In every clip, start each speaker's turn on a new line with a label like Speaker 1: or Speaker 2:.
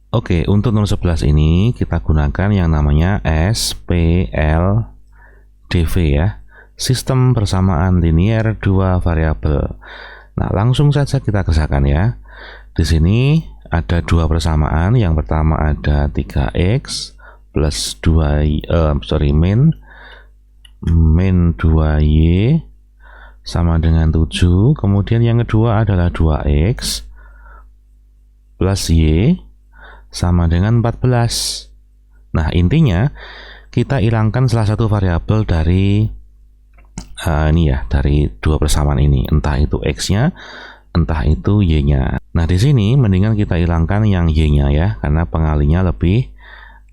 Speaker 1: Oke, untuk nomor 11 ini kita gunakan yang namanya SPLDV ya. Sistem persamaan linear dua variabel. Nah, langsung saja kita kerjakan ya. Di sini ada dua persamaan. Yang pertama ada 3x plus 2 min 2y sama dengan 7. Kemudian yang kedua adalah 2x plus y sama dengan 14. Nah, intinya kita hilangkan salah satu variabel dari dari dua persamaan ini, entah itu x-nya, entah itu y-nya. Nah, di sini mendingan kita hilangkan yang y-nya ya, karena pengalinya lebih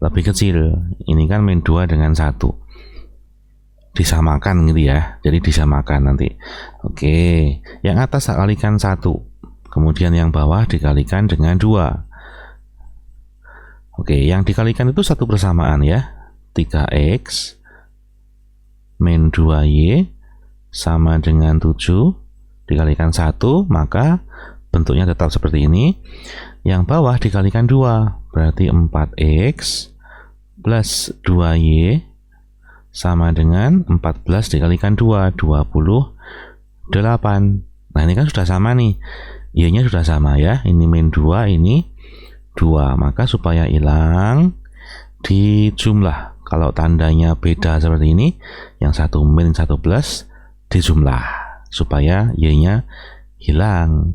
Speaker 1: kecil. Ini kan min 2 dengan 1. Disamakan gitu ya. Jadi disamakan nanti. Oke, yang atas tak kalikan 1. Kemudian yang bawah dikalikan dengan 2. Oke, yang dikalikan itu satu persamaan ya. 3x min 2y sama dengan 7 dikalikan 1, maka bentuknya tetap seperti ini. Yang bawah dikalikan 2, berarti 4x plus 2y sama dengan 14 dikalikan 2, 28. Nah, ini kan sudah sama nih. Y-nya sudah sama ya. Ini min 2, ini 2. Maka supaya hilang dijumlah. Kalau tandanya beda seperti ini, yang satu min, satu plus, dijumlah supaya y-nya hilang.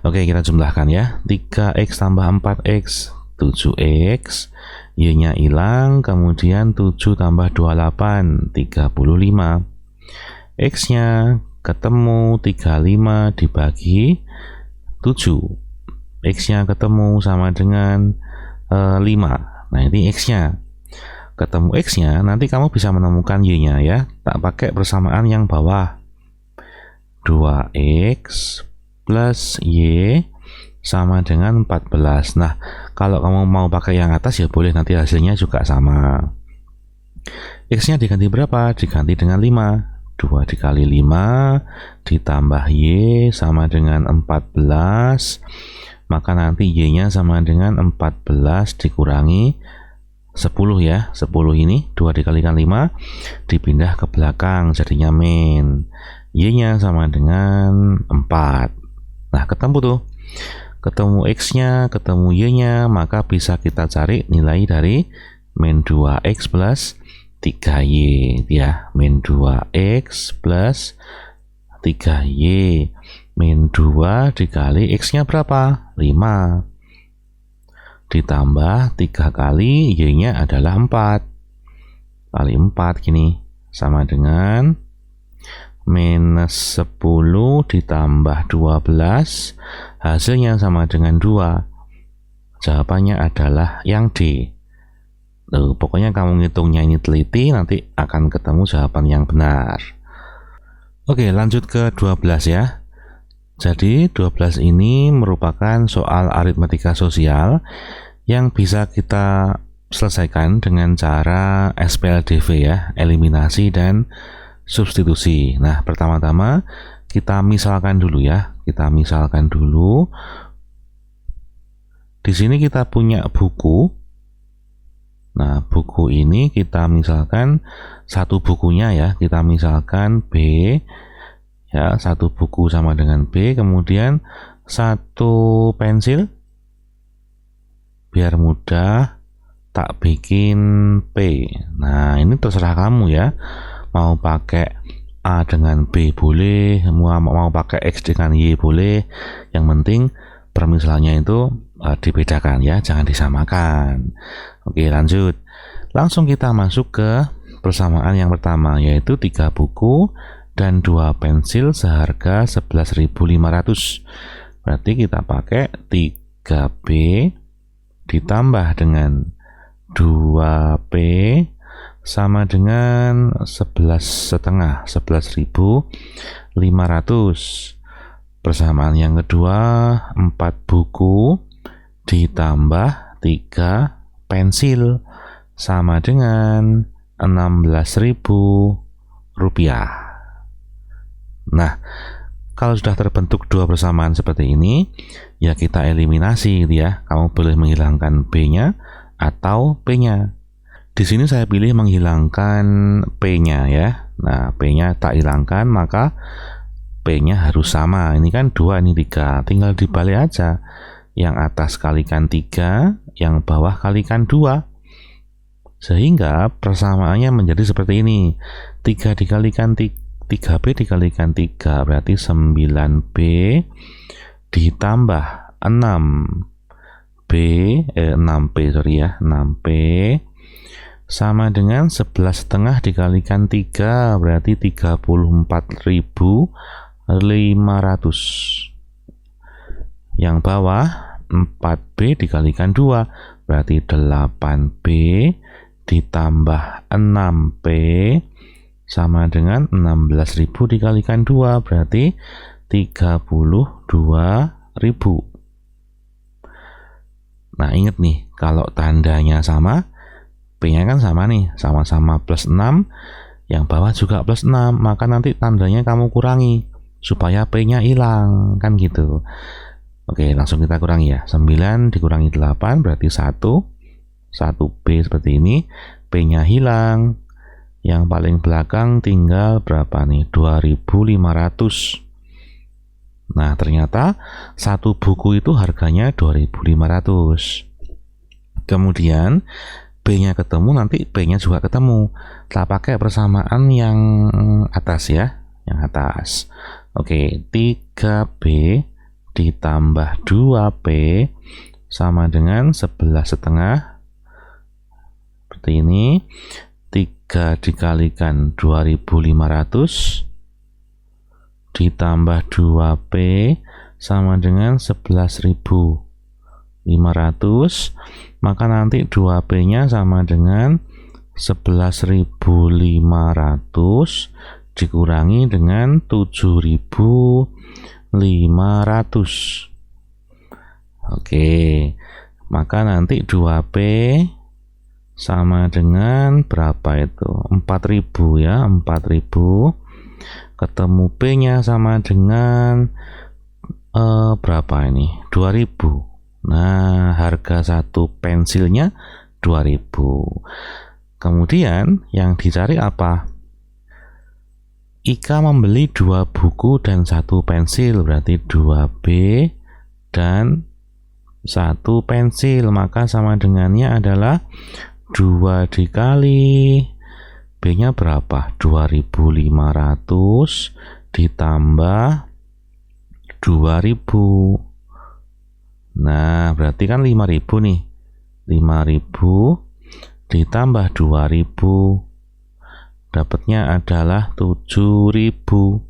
Speaker 1: Oke, kita jumlahkan ya. 3x tambah 4x 7x, y-nya hilang, kemudian 7 tambah 28 35. X-nya ketemu 35 dibagi 7. X-nya ketemu sama dengan 5. Nah, ini X-nya. Ketemu X-nya, nanti kamu bisa menemukan Y-nya ya. Tak pakai persamaan yang bawah. 2X plus Y sama dengan 14. Nah, kalau kamu mau pakai yang atas ya boleh, nanti hasilnya juga sama. X-nya diganti berapa? Diganti dengan 5. 2 dikali 5 ditambah Y sama dengan 14. Maka nanti Y-nya sama dengan 14 dikurangi 10 ya. 10 ini 2 dikalikan 5 dipindah ke belakang jadinya min. Y-nya sama dengan 4. Nah, ketemu tuh. Ketemu X-nya, ketemu Y-nya, maka bisa kita cari nilai dari min 2X plus 3Y ya. Min 2X plus 3Y. Min 2 dikali X-nya berapa? 5. Ditambah 3 kali Y-nya adalah 4. Kali 4 gini. Sama dengan minus 10 ditambah 12. Hasilnya sama dengan 2. Jawabannya adalah yang D. Pokoknya kamu ngitungnya ini teliti, nanti akan ketemu jawaban yang benar. Oke, lanjut ke 12 ya. Jadi 12 ini merupakan soal aritmatika sosial yang bisa kita selesaikan dengan cara SPLDV ya, eliminasi dan substitusi. Nah, pertama-tama kita misalkan dulu ya. Kita misalkan dulu. Di sini kita punya buku. Nah, buku ini kita misalkan satu bukunya ya. Kita misalkan B. Ya, satu buku sama dengan B, kemudian satu pensil. Biar mudah tak bikin P. Nah, ini terserah kamu ya. Mau pakai A dengan B boleh, mau pakai X dengan Y boleh. Yang penting permisalannya itu dibedakan ya, jangan disamakan. Oke, lanjut. Langsung kita masuk ke persamaan yang pertama, yaitu 3 buku dan 2 pensil seharga 11.500. Berarti kita pakai 3B ditambah dengan 2P sama dengan 11,5, 11.500. Persamaan yang kedua, 4 buku ditambah 3 pensil sama dengan 16.000 rupiah. Nah, Kalau sudah terbentuk dua persamaan seperti ini, ya kita eliminasi gitu ya. Kamu boleh menghilangkan B-nya atau P-nya. Di sini saya pilih menghilangkan P-nya ya. Nah, P-nya tak hilangkan, maka P-nya harus sama. Ini kan 2, ini 3. Tinggal dibalik aja. Yang atas kalikan 3, yang bawah kalikan 2. Sehingga persamaannya menjadi seperti ini. 3 dikalikan 3B dikalikan 3 berarti 9B ditambah 6B 6P sorry ya 6P sama dengan 11,5 dikalikan 3 berarti 34.500. Yang bawah 4B dikalikan 2 berarti 8B ditambah 6P sama dengan 16.000 dikalikan 2 berarti 32.000. Nah, ingat nih, kalau tandanya sama, P-nya kan sama nih, sama-sama plus 6, yang bawah juga plus 6, maka nanti tandanya kamu kurangi supaya P-nya hilang, kan gitu. Oke, langsung kita kurangi ya. 9 dikurangi 8 berarti 1B seperti ini, P-nya hilang. Yang paling belakang tinggal berapa nih? 2.500. Nah, ternyata satu buku itu harganya 2.500. Kemudian B-nya ketemu, nanti P-nya juga ketemu. Kita pakai persamaan yang atas ya, yang atas. Oke, 3B ditambah 2P sama dengan 11,5. Seperti ini. 3 dikalikan 2.500 ditambah 2P sama dengan 11.500, maka nanti 2P nya sama dengan 11.500 dikurangi dengan 7.500. Oke, maka nanti 2P sama dengan berapa itu? 4.000 ya, 4.000. Ketemu P-nya sama dengan berapa ini? 2.000. Nah, harga satu pensilnya 2.000. Kemudian yang dicari apa? Ika membeli 2 buku dan 1 pensil, berarti 2B dan 1 pensil, maka sama dengannya adalah 2 dikali B-nya berapa? 2.500 ditambah 2.000. Nah, berarti kan 5.000 nih. 5.000 ditambah 2.000. Dapatnya adalah 7.000.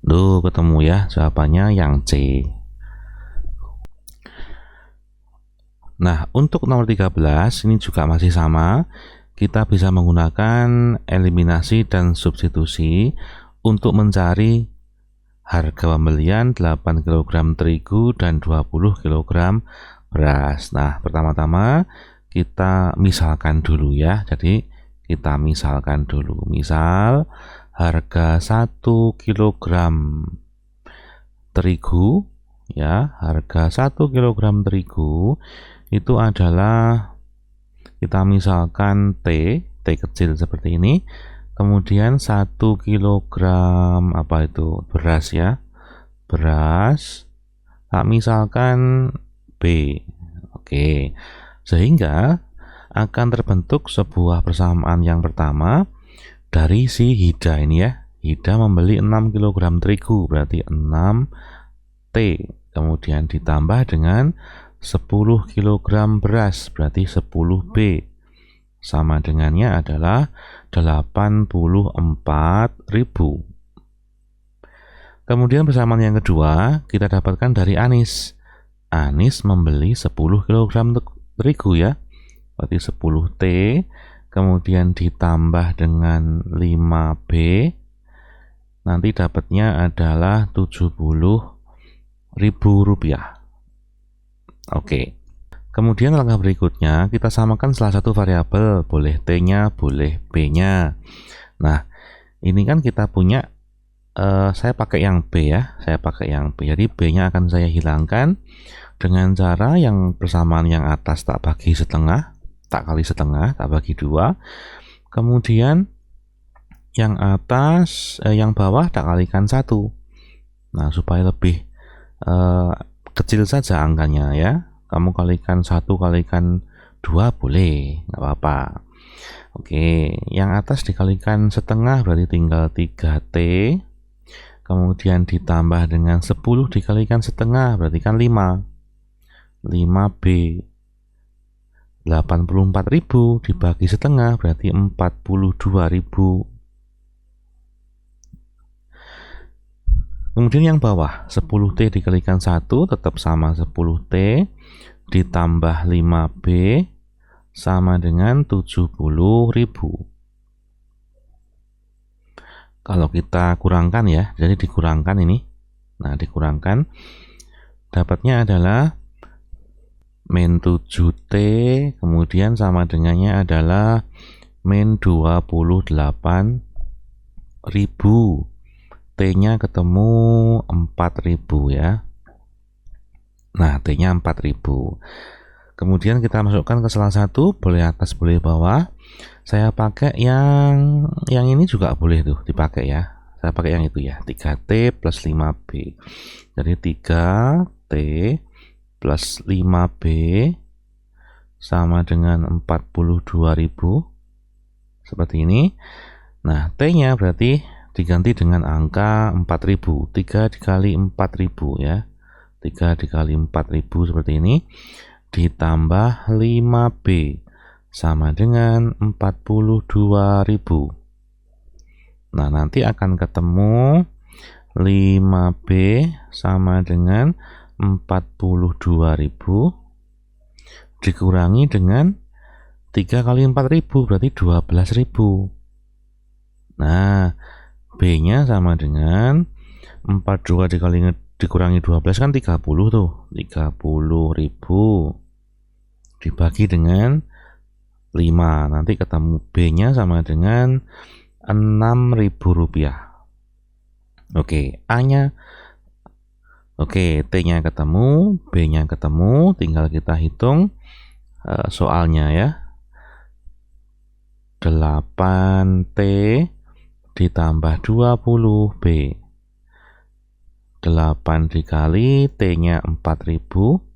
Speaker 1: Tuh, ketemu ya, jawabannya yang C. Nah, untuk nomor 13 ini juga masih sama. Kita bisa menggunakan eliminasi dan substitusi untuk mencari harga pembelian 8 kg terigu dan 20 kg beras. Nah, pertama-tama kita misalkan dulu ya. Jadi, kita misalkan dulu. Misal harga 1 kg terigu ya, harga 1 kg terigu itu adalah, kita misalkan T kecil seperti ini, kemudian 1 kg apa itu beras ya, beras tak misalkan B. Oke, sehingga akan terbentuk sebuah persamaan yang pertama dari si Hida ini ya. Hida membeli 6 kg terigu berarti 6T, kemudian ditambah dengan 10 kg beras berarti 10B, sama dengannya adalah 84.000. Kemudian persamaan yang kedua kita dapatkan dari Anis. Anis membeli 10 kg terigu ya, berarti 10T, kemudian ditambah dengan 5B, nanti dapatnya adalah 70.000 rupiah. Oke, kemudian langkah berikutnya kita samakan salah satu variabel, boleh T-nya, boleh B-nya. Nah, ini kan kita punya saya pakai yang B ya, saya pakai yang B. Jadi B-nya akan saya hilangkan dengan cara yang persamaan yang atas tak bagi setengah, tak kali setengah, tak bagi 2. Kemudian yang atas, yang bawah tak kalikan 1. Nah, supaya lebih kecil saja angkanya ya. Kamu kalikan 1 kalikan 2 boleh, nggak apa-apa. Oke, yang atas dikalikan setengah berarti tinggal 3T. Kemudian ditambah dengan 10 dikalikan setengah berarti kan 5. 5B. 84.000 dibagi setengah berarti 42.000. Kemudian yang bawah 10T dikalikan 1 tetap sama 10T ditambah 5B sama dengan 70.000. Kalau kita kurangkan ya, jadi dikurangkan ini. Nah, dikurangkan dapatnya adalah min 7T, kemudian sama dengannya adalah min 28.000. T-nya ketemu 4.000 ya. Nah, T-nya 4.000. Kemudian kita masukkan ke salah satu, boleh atas boleh bawah. Saya pakai yang ini juga boleh tuh dipakai ya. Saya pakai yang itu ya, 3T plus 5B. Jadi 3T plus 5B sama dengan 42.000. Seperti ini. Nah, T-nya berarti diganti dengan angka 4.000. 3 dikali 4.000 ya. 3 dikali 4.000 seperti ini. Ditambah 5B sama dengan 42.000. Nah, nanti akan ketemu 5B sama dengan 42.000 dikurangi dengan 3 kali 4.000 berarti 12.000. Nah, B-nya sama dengan 42 dikurangi 12 kan 30 tuh. 30.000 dibagi dengan 5. Nanti ketemu B-nya sama dengan Rp6.000. Oke, A-nya T-nya ketemu, B-nya ketemu, tinggal kita hitung soalnya ya. 8T ditambah 20B. 8 dikali T-nya 4.000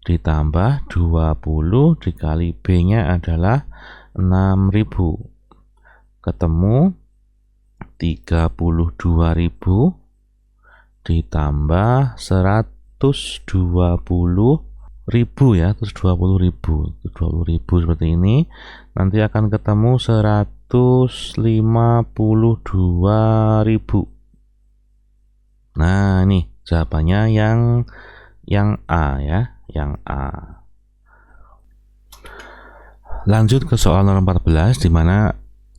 Speaker 1: ditambah 20 dikali B-nya adalah 6.000. Ketemu 32.000 ditambah 120.000 ya, 120.000 seperti ini. Nanti akan ketemu 152.000. Nah, ini jawabannya yang A ya, yang A. Lanjut ke soal nomor 14, di mana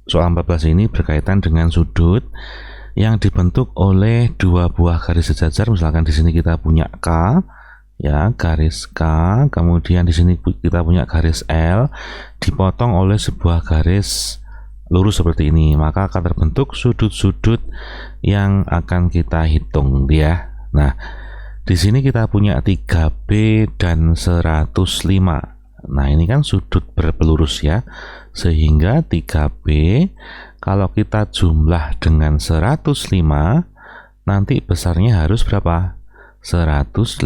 Speaker 1: soal 14 ini berkaitan dengan sudut yang dibentuk oleh dua buah garis sejajar. Misalkan di sini kita punya K ya, garis K, kemudian di sini kita punya garis L dipotong oleh sebuah garis lurus seperti ini, maka akan terbentuk sudut-sudut yang akan kita hitung ya. Nah, di sini kita punya 3B dan 105. Nah, ini kan sudut berpelurus ya, sehingga 3B kalau kita jumlah dengan 105 nanti besarnya harus berapa? 180.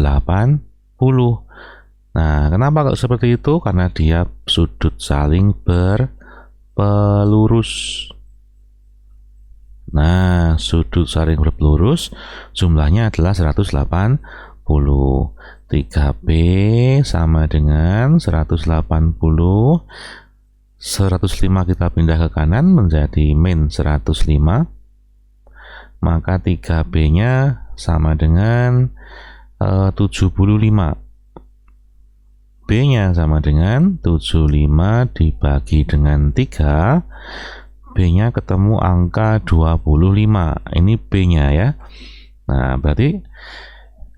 Speaker 1: Nah, kenapa kok seperti itu? Karena dia sudut saling berpelurus. Nah, sudut saling berpelurus jumlahnya adalah 180. 3B sama dengan 180. 105 kita pindah ke kanan menjadi min 105. Maka 3B-nya sama dengan 75. B-nya sama dengan 75 dibagi dengan 3. B-nya ketemu angka 25. Ini B-nya ya. Nah, berarti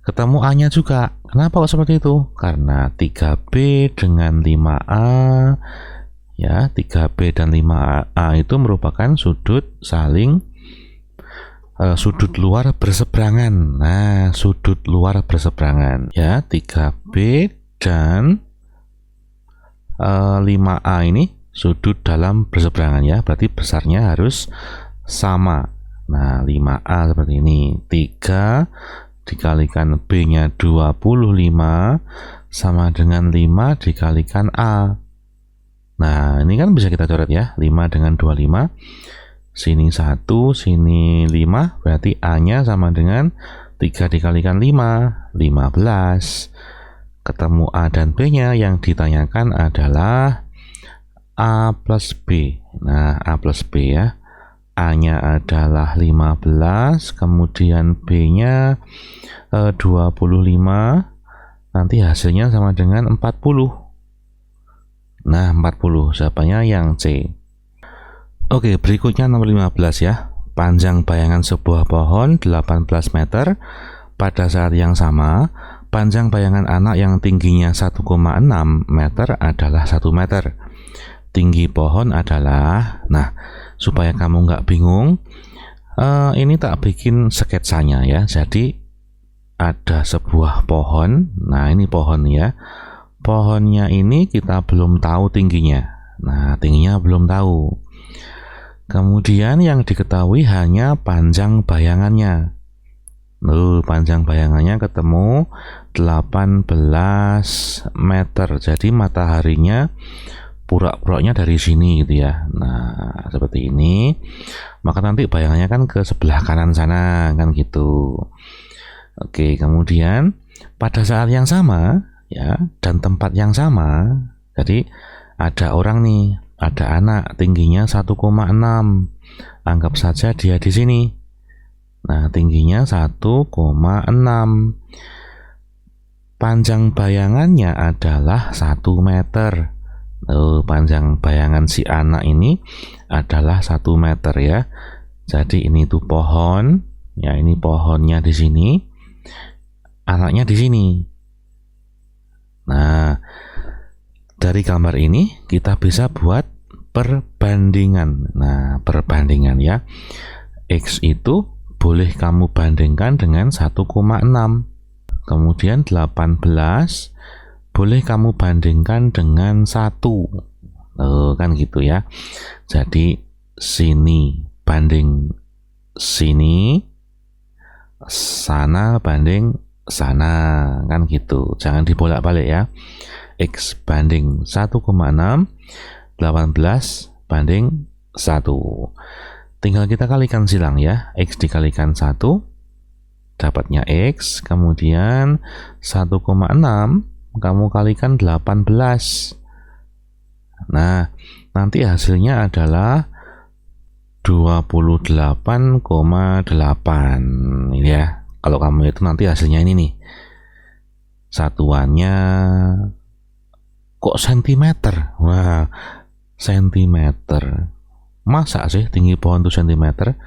Speaker 1: ketemu A-nya juga. Kenapa kok seperti itu? Karena 3B dengan 5A ya, 3B dan 5A itu merupakan sudut saling sudut luar berseberangan. Nah, sudut luar berseberangan ya, 3B dan 5A ini sudut dalam berseberangan ya, berarti besarnya harus sama. Nah, 5A seperti ini. 3 dikalikan B-nya 25 sama dengan 5 dikalikan A. Nah, ini kan bisa kita coret ya, 5 dengan 25. Sini 1, sini 5, berarti A-nya sama dengan 3 dikalikan 5, 15. Ketemu A dan B-nya, yang ditanyakan adalah A plus B. Nah, A plus B ya. A-nya adalah 15, kemudian B-nya 25. Nanti hasilnya sama dengan 40. Nah, 40. Jawabannya yang C. Oke, berikutnya nomor 15 ya. Panjang bayangan sebuah pohon 18 meter. Pada saat yang sama, panjang bayangan anak yang tingginya 1,6 meter adalah 1 meter. Tinggi pohon adalah, nah, supaya kamu nggak bingung, ini tak bikin sketsanya ya. Jadi ada sebuah pohon. Nah, ini pohon ya. Pohonnya ini kita belum tahu tingginya. Nah, tingginya belum tahu. Kemudian yang diketahui hanya panjang bayangannya. Panjang bayangannya ketemu 18 meter. Jadi mataharinya pura-puranya dari sini gitu ya. Nah, seperti ini. Maka nanti bayangannya kan ke sebelah kanan sana kan gitu. Oke, kemudian pada saat yang sama ya, dan tempat yang sama. Jadi ada orang nih, ada anak tingginya 1,6. Anggap saja dia di sini. Nah, tingginya 1,6. Panjang bayangannya adalah 1 meter. Panjang bayangan si anak ini adalah 1 meter ya. Jadi ini tuh pohon. Ya, ini pohonnya di sini. Anaknya di sini. Nah, dari gambar ini kita bisa buat perbandingan. Nah, perbandingan ya. X itu boleh kamu bandingkan dengan 1,6. Kemudian 18 boleh kamu bandingkan dengan 1. Kan gitu ya. Jadi sini banding sini, sana banding sana, kan gitu. Jangan dibolak-balik ya. X banding 1,6, 18 banding 1. Tinggal kita kalikan silang ya. X dikalikan 1 dapatnya X, kemudian 1,6 kamu kalikan 18. Nah, nanti hasilnya adalah 28,8 ini ya. Kalau kamu itu nanti hasilnya ini nih. Satuannya kok sentimeter? Wah, sentimeter. Masa sih tinggi pohon itu sentimeter?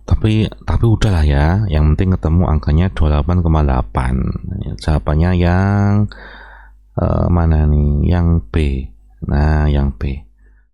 Speaker 1: Tapi udahlah ya. Yang penting ketemu angkanya 28,8. Jawabannya yang mana nih? Yang B. Nah, yang B.